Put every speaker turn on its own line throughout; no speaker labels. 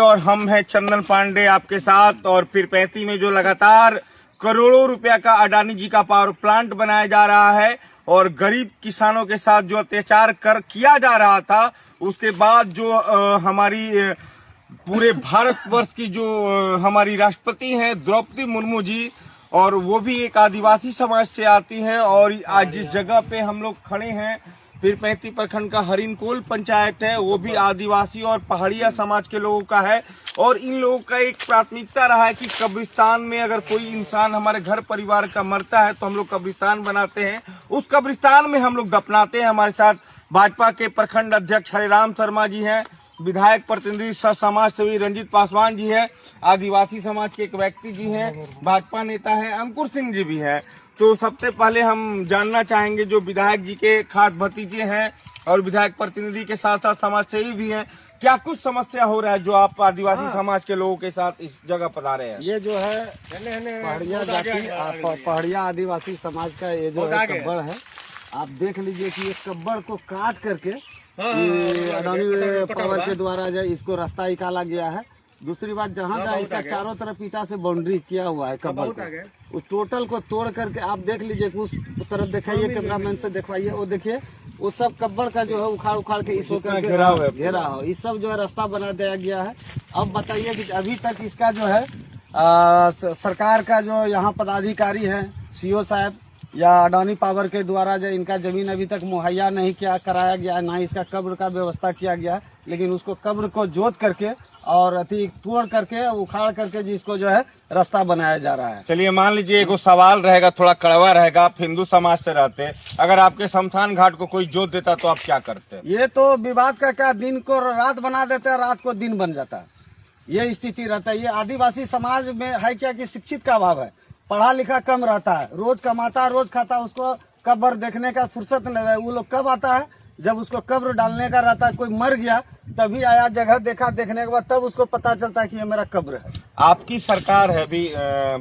और हम हैं चंदन पांडे आपके साथ। और पीरपैंती में जो लगातार करोड़ों रुपया का अडानी जी का पावर प्लांट बनाया जा रहा है और गरीब किसानों के साथ जो अत्याचार किया जा रहा था, उसके बाद जो हमारी पूरे भारतवर्ष की जो हमारी राष्ट्रपति हैं द्रौपदी मुर्मू जी, और वो भी एक आदिवासी समाज से आती हैं। और आज जिस जगह पे हम लोग खड़े हैं, पीरपैंती प्रखंड का हरिनकोल पंचायत है, वो भी आदिवासी और पहाड़िया समाज के लोगों का है। और इन लोगों का एक प्राथमिकता रहा है कि कब्रिस्तान में अगर कोई इंसान हमारे घर परिवार का मरता है तो हम लोग कब्रिस्तान बनाते हैं, उस कब्रिस्तान में हम लोग दफनाते हैं। हमारे साथ भाजपा के प्रखंड अध्यक्ष हरिराम शर्मा जी हैं, विधायक प्रतिनिधि समाज सेवी रंजीत पासवान जी है, आदिवासी समाज के एक व्यक्ति जी हैं, भाजपा नेता है अंकुर सिंह जी भी हैं। तो सबसे पहले हम जानना चाहेंगे, जो विधायक जी के खास भतीजे हैं और विधायक प्रतिनिधि के साथ साथ समाज सेवी भी हैं, क्या कुछ समस्या हो रहा है जो आप आदिवासी समाज के लोगों के साथ इस जगह पधारे हैं?
ये जो है पहाड़िया जाति पहाड़िया आदिवासी समाज का ये जो है कब्बड़ है। आप देख लीजिए कि ये कब्बड़ को काट करके अडानी पावर के द्वारा जो इसको रास्ता निकाला गया है। दूसरी बात, जहाँ जहाँ इसका चारों तरफ ईटा से बाउंड्री किया हुआ है कब्बड़ का, उस टोटल को तोड़ करके आप देख लीजिए, उस तरफ दिखाइए, कैमरामैन से दिखवाइए, वो देखिए वो सब कब्बड़ का जो है उखाड़ के इसको घेरा हो, इस सब जो है रास्ता बना दिया गया है। अब बताइए कि अभी तक इसका जो है सरकार का जो यहाँ पदाधिकारी है, सीओ साहब या अडानी पावर के द्वारा जो इनका जमीन अभी तक मुहैया नहीं कराया गया है, ना इसका कब्र का व्यवस्था किया गया है। लेकिन उसको कब्र को जोत करके और अति तोड़ करके उखाड़ करके जिसको जो है रास्ता बनाया जा रहा है।
चलिए, मान लीजिए एगो सवाल रहेगा, थोड़ा कड़वा रहेगा। आप हिंदू समाज से रहते, अगर आपके शमशान घाट को कोई जोत देता तो आप क्या करते?
ये तो विवाद का क्या, दिन को रात बना देते हैं, रात को दिन बन जाता है, ये स्थिति रहता है। ये आदिवासी समाज में है क्या कि शिक्षित का अभाव है, पढ़ा लिखा कम रहता है, रोज कमाता रोज खाता, उसको कब्र देखने का फुर्सत नहीं है। वो लोग कब आता है, जब उसको कब्र डालने का रहता है, कोई मर गया तभी आया, जगह देखा, देखने के बाद तब उसको पता चलता है कि ये मेरा कब्र है।
आपकी सरकार है भी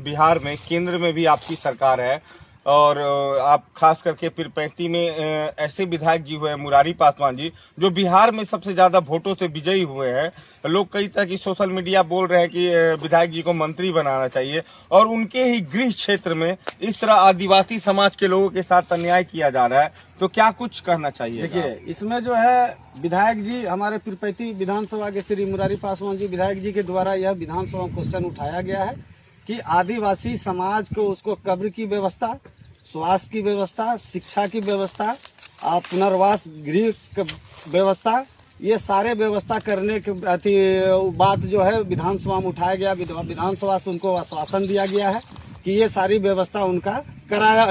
बिहार में, केंद्र में भी आपकी सरकार है, और आप खास करके पीरपैंती में ऐसे विधायक जी हुए मुरारी पासवान जी, जो बिहार में सबसे ज्यादा वोटों से विजयी हुए हैं। लोग कई तरह की सोशल मीडिया बोल रहे हैं कि विधायक जी को मंत्री बनाना चाहिए, और उनके ही गृह क्षेत्र में इस तरह आदिवासी समाज के लोगों के साथ अन्याय किया जा रहा है, तो क्या कुछ कहना चाहिए?
देखिए, इसमें जो है विधायक जी, हमारे पीरपैंती विधानसभा के श्री मुरारी पासवान जी विधायक जी के द्वारा यह विधानसभा में क्वेश्चन उठाया गया है कि आदिवासी समाज को उसको कब्र की व्यवस्था, स्वास्थ्य की व्यवस्था, शिक्षा की व्यवस्था, पुनर्वास गृह व्यवस्था, ये सारे व्यवस्था करने के बात जो है विधानसभा में उठाया गया। विधानसभा से उनको आश्वासन दिया गया है कि ये सारी व्यवस्था उनका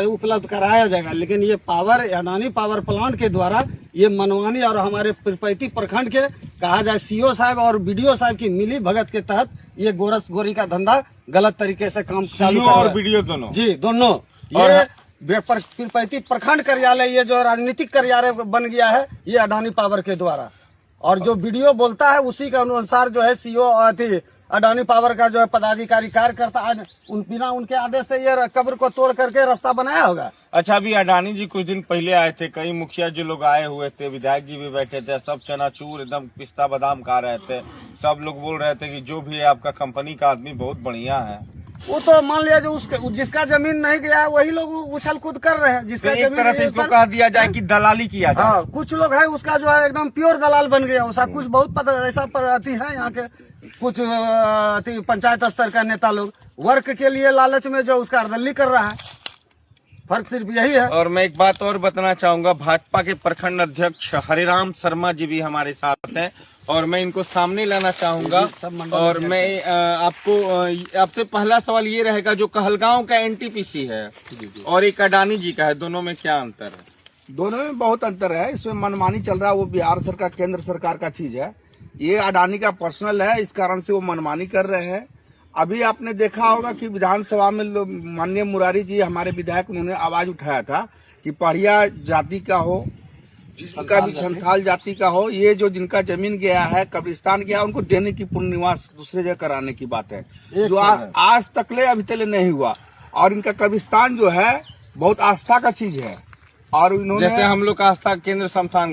उपलब्ध कराया जाएगा। लेकिन ये अडानी पावर प्लांट के द्वारा ये मनमानी और हमारे पीरपैंती प्रखंड के कहा जाए सीओ साहब और बीडीओ साहब की मिली भगत के तहत ये गोरी का धंधा गलत तरीके से काम चालू
और बीडीओ दोनों जी
दोनों। और पीरपैंती प्रखंड कार्यालय ये जो राजनीतिक कार्यालय बन गया है ये अडानी पावर के द्वारा, और जो वीडियो बोलता है उसी के अनुसार जो है सीओ अडानी पावर का जो है पदाधिकारी कार्य करता है। बिना उनके आदेश से ये कब्र को तोड़ करके रास्ता बनाया होगा।
अच्छा, अभी अडानी जी कुछ दिन पहले आए थे, कई मुखिया जो लोग आए हुए थे, विधायक जी भी बैठे थे, सब चनाचूर एकदम पिस्ता बादाम खा रहे थे। सब लोग बोल रहे थे कि जो भी है आपका कंपनी का आदमी बहुत बढ़िया है।
वो तो मान लिया जो जिसका जमीन नहीं गया वही लोग उछल कूद कर रहे हैं, जिसका
एक तरह से इसको कह दिया जाए कि दलाली किया जाए।
हाँ, कुछ लोग है उसका जो है एकदम प्योर दलाल बन गया उसका। कुछ बहुत पता ऐसा अति है यहाँ के कुछ पंचायत स्तर का नेता लोग वर्क के लिए लालच में जो उसका अर्दली कर रहा है, फर्क सिर्फ यही है।
और मैं एक बात और बताना चाहूंगा, भाजपा के प्रखंड अध्यक्ष हरिराम शर्मा जी भी हमारे साथ हैं, और मैं इनको सामने लाना चाहूंगा। और मैं आपसे पहला सवाल ये रहेगा, जो कहलगांव का एनटीपीसी है और एक अडानी जी का है, दोनों में क्या अंतर है?
दोनों में बहुत अंतर है। इसमें मनमानी चल रहा है, वो बिहार सरकार केंद्र सरकार का चीज है, ये अडानी का पर्सनल है, इस कारण से वो मनमानी कर रहे हैं। अभी आपने देखा होगा कि विधानसभा में माननीय मुरारी जी हमारे विधायक, उन्होंने आवाज उठाया था कि पहाड़िया जाति का हो, जिसका भी संथाल जाति का हो, ये जो जिनका जमीन गया है, कब्रिस्तान गया, उनको देने की पुनर्निवास दूसरे जगह कराने की बात है, जो आज तकले अभी तक नहीं हुआ। और इनका कब्रिस्तान जो है बहुत आस्था का चीज है, और इन्होंने
जैसे हम लोग का आस्था केंद्र शमशान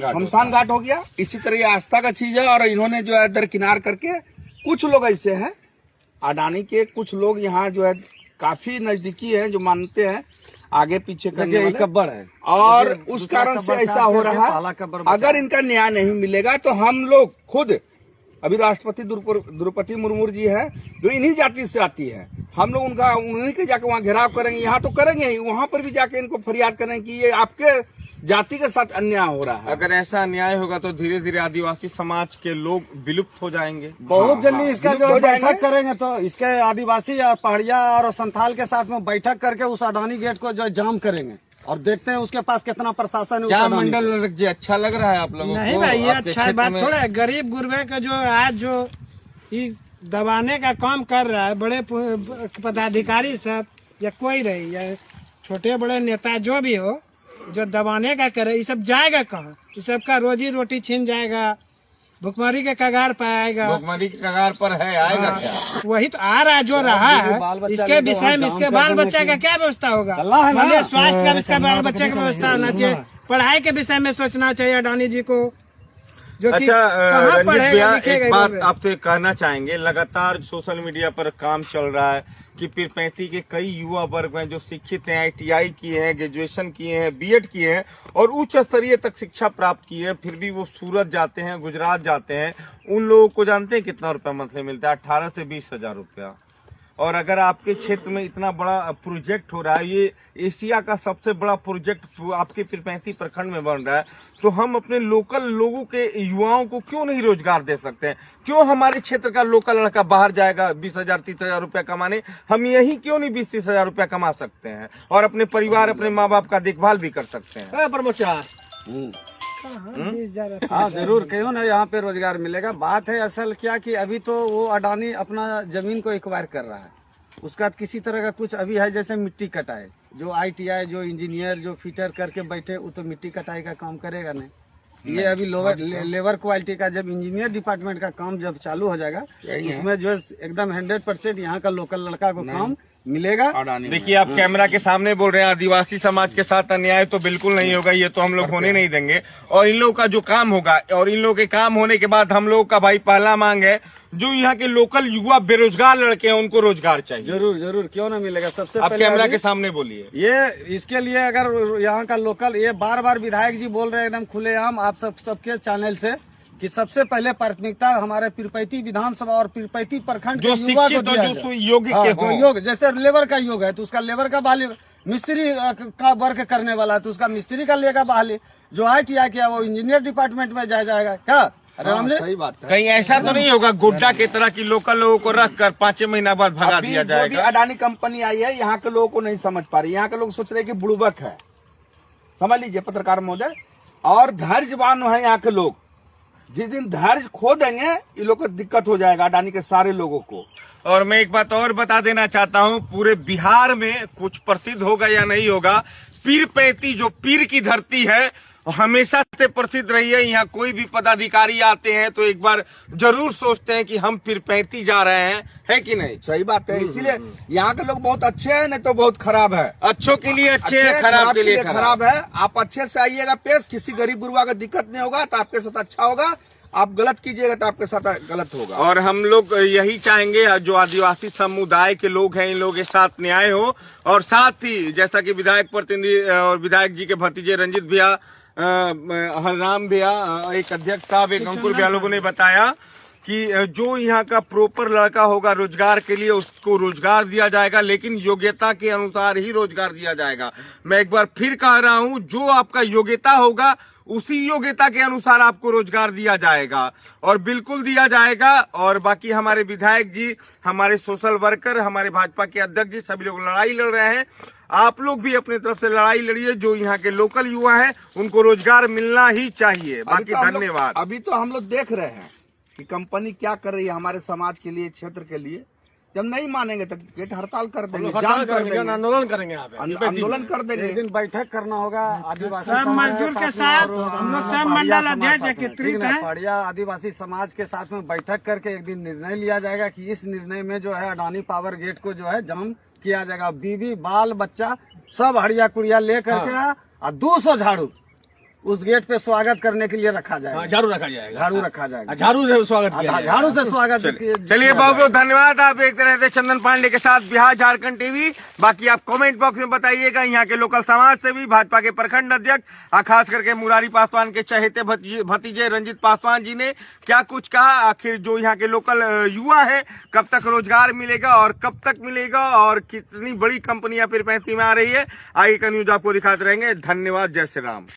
घाट
हो गया, इसी तरह ये आस्था का चीज है। और इन्होंने जो है दरकिनार करके कुछ लोग ऐसे हैं, अडानी के कुछ लोग यहाँ जो है काफी नजदीकी हैं, जो मानते हैं आगे पीछे करने वाले,
कब्बड़ है
और उस कारण से ऐसा हो रहा है। अगर इनका न्याय नहीं मिलेगा तो हम लोग खुद, अभी राष्ट्रपति द्रौपदी मुर्मू जी है जो इन्हीं जाति से आती है, हम लोग उन्हीं के जाके वहाँ घेराव करेंगे, यहाँ तो करेंगे ही, वहाँ पर भी जाके इनको फरियाद करेंगे कि ये आपके जाति के साथ अन्याय हो रहा है।
अगर ऐसा अन्याय होगा तो धीरे धीरे आदिवासी समाज के लोग विलुप्त हो जाएंगे।
बहुत जल्दी इसका
विलुप्त
जो
हो जाएंगे।
बैठक करेंगे तो इसके आदिवासी या पहाड़िया और संथाल के साथ में बैठक करके उस अडानी गेट को जो जाम करेंगे और देखते हैं उसके पास कितना प्रशासन है।
क्या मंडल जी अच्छा लग रहा है आप लोगों को?
नहीं भाई, ये
आपके
अच्छा
क्षेत्र
बात
में?
थोड़ा है। गरीब गुरबे का जो आज जो ये दबाने का काम कर रहा है, बड़े पदाधिकारी सब या कोई रही या छोटे बड़े नेता जो भी हो, जो दबाने का करे, ये सब जाएगा कहाँ? ये सब का रोजी रोटी छीन जाएगा, भुखमरी के कगार पर आएगा।
भुखमरी के कगार पर है, आएगा क्या?
वही तो आ रहा जो रहा है, इसके विषय में इसके बाल बच्चा का क्या व्यवस्था होगा? मतलब स्वास्थ्य का इसका बाल बच्चा का व्यवस्था होना चाहिए, पढ़ाई के विषय में सोचना चाहिए अडानी जी को। जो कि
अच्छा
कहाँ
रंजित
पढ़ेगा,
भैया,
लिखेगा
एक बात
इधर?
आपसे कहना चाहेंगे, लगातार सोशल मीडिया पर काम चल रहा है कि पीरपैंती के कई युवा वर्ग हैं जो शिक्षित हैं, ITI किए हैं, ग्रेजुएशन किए हैं, B.Ed किए हैं और उच्च स्तरीय तक शिक्षा प्राप्त की है, फिर भी वो सूरत जाते हैं, गुजरात जाते हैं। उन लोगों को जानते हैं कितना रुपया मंथली मिलता है? 18 से 20 हजार रुपया। और अगर आपके क्षेत्र में इतना बड़ा प्रोजेक्ट हो रहा है, ये एशिया का सबसे बड़ा प्रोजेक्ट आपके पीरपैंती प्रखंड में बन रहा है, तो हम अपने लोकल लोगों के युवाओं को क्यों नहीं रोजगार दे सकते हैं? क्यों हमारे क्षेत्र का लोकल लड़का बाहर जाएगा 20,000 30,000 रुपया कमाने? हम यही क्यों नहीं 20-30 हजार रुपया कमा सकते हैं और अपने परिवार, अपने माँ बाप का देखभाल भी कर सकते हैं?
हाँ जरूर, क्यों ना, यहाँ पे रोजगार मिलेगा। बात है असल क्या कि अभी तो वो अडानी अपना जमीन को एक्वायर कर रहा है, उसका किसी तरह का कुछ अभी है, जैसे मिट्टी कटाई, जो ITI जो इंजीनियर जो फिटर करके बैठे वो तो मिट्टी कटाई का काम करेगा नहीं। ये अभी लेबर क्वालिटी का, जब इंजीनियर डिपार्टमेंट का काम जब चालू हो जाएगा उसमें जो एकदम 100% यहाँ का लोकल लड़का को काम मिलेगा।
देखिए आप कैमरा के सामने बोल रहे हैं आदिवासी समाज के साथ अन्याय तो बिल्कुल नहीं होगा, ये तो हम लोग होने नहीं देंगे। और इन लोगों का जो काम होगा, और इन लोगों के काम होने के बाद हम लोगों का भाई पहला मांग है, जो यहाँ के लोकल युवा बेरोजगार लड़के हैं उनको रोजगार चाहिए।
जरूर जरूर, क्यों ना मिलेगा। सबसे
आप
पहले
कैमरा के सामने बोलिए।
ये इसके लिए अगर यहाँ का लोकल, ये बार बार विधायक जी बोल रहे हैं एकदम खुलेआम आप सबके चैनल से कि सबसे पहले प्राथमिकता हमारे पीरपैती विधानसभा और पीरपैती प्रखंड के
जो
युवा को
शिक्षित
दिया
और जो
जाए।
योग्य
हाँ,
के
जो
हों।
योग, जैसे लेबर का योग है तो उसका लेबर का बहाली, मिस्त्री का वर्क करने वाला है तो उसका मिस्त्री का लेगा बहाली, जो ITI किया वो इंजीनियर डिपार्टमेंट में जाएगा क्या? अरे हमने
सही बात है।
कहीं ऐसा तो नहीं होगा गोड्डा के तरह की लोकल लोगों को रख कर 5 महीना बाद भगा
अभी
दिया
जो भी
जाएगा?
अडानी कंपनी आई है, यहाँ के लोगों को नहीं समझ पा रही। यहाँ के लोग सोच रहे हैं कि बुड़बक है, समझ लीजिए पत्रकार महोदय। और धैर्यवान है यहाँ के लोग, जिस दिन धैर्य खो देंगे ये लोग को दिक्कत हो जाएगा, अडानी के सारे लोगों को।
और मैं एक बात और बता देना चाहता हूँ, पूरे बिहार में कुछ प्रसिद्ध होगा या नहीं होगा, पीरपैंती जो पीर की धरती है हमेशा से प्रसिद्ध रही है। यहाँ कोई भी पदाधिकारी आते हैं तो एक बार जरूर सोचते हैं कि हम पीरपैंती जा रहे हैं, है कि नहीं?
सही बात है। इसीलिए यहाँ के लोग बहुत अच्छे हैं, नहीं तो बहुत खराब है।
अच्छों के लिए अच्छे हैं, खराब के लिए
खराब है। आप अच्छे से आइएगा पेश, किसी गरीब गुरुआ का दिक्कत नहीं होगा तो आपके साथ अच्छा होगा, आप गलत कीजिएगा तो आपके साथ गलत होगा।
और हम लोग यही चाहेंगे जो आदिवासी समुदाय के लोग हैं इन लोगों के साथ न्याय हो। और साथ ही जैसा कि विधायक प्रतिनिधि और विधायक जी के भतीजे रंजित भैया, हरराम भैया, एक अध्यक्ष साहब, एक अंकुर भैया लोगों ने बताया कि जो यहाँ का प्रॉपर लड़का होगा रोजगार के लिए उसको रोजगार दिया जाएगा, लेकिन योग्यता के अनुसार ही रोजगार दिया जाएगा। मैं एक बार फिर कह रहा हूँ, जो आपका योग्यता होगा उसी योग्यता के अनुसार आपको रोजगार दिया जाएगा, और बिल्कुल दिया जाएगा। और बाकी हमारे विधायक जी, हमारे सोशल वर्कर, हमारे भाजपा के अध्यक्ष जी, सभी लोग लड़ाई लड़ रहे हैं। आप लोग भी अपनी तरफ से लड़ाई लड़िए, जो यहाँ के लोकल युवा हैं उनको रोजगार मिलना ही चाहिए। बाकी धन्यवाद।
अभी तो हम लोग देख रहे हैं कि कंपनी क्या कर रही है हमारे समाज के लिए, क्षेत्र के लिए। जब नहीं मानेंगे तो गेट हड़ताल कर देंगे, जाम कर देंगे,
आंदोलन करेंगे,
आंदोलन कर देंगे।
एक दिन बैठक करना होगा आदिवासी
सब
समाज
मजदूर के
में
साथ,
और
हम लोग सब
पहाड़िया
मंडल
समाज
अध्यक्ष
साथ में,
एकत्रित
ठीक है,
हैं।
पहाड़िया आदिवासी समाज के साथ में बैठक करके एक दिन निर्णय लिया जाएगा कि इस निर्णय में जो है अडानी पावर गेट को जो है जाम किया जाएगा। बीबी बाल बच्चा सब हड़िया कुड़िया ले करके और 200 झाड़ू उस गेट पे स्वागत करने के लिए रखा जाएगा,
झाड़ू रखा जाएगा,
झाड़ू रखा जाएगा,
झाड़ू से स्वागत किया जाएगा।
झाड़ू से स्वागत।
चलिए बहुत बहुत धन्यवाद। आप देखते रहते चंदन पांडे के साथ बिहार झारखंड टीवी। बाकी आप कमेंट बॉक्स में बताइएगा यहाँ के लोकल समाज सेवी, भाजपा के प्रखंड अध्यक्ष और खास करके मुरारी पासवान के चहेते भतीजे रंजीत पासवान जी ने क्या कुछ कहा। आखिर जो यहाँ के लोकल युवा है कब तक रोजगार मिलेगा और कब तक मिलेगा और कितनी बड़ी कंपनियां फिर 35 में आ रही है, आगे का न्यूज आपको दिखाते रहेंगे। धन्यवाद। जय श्री राम।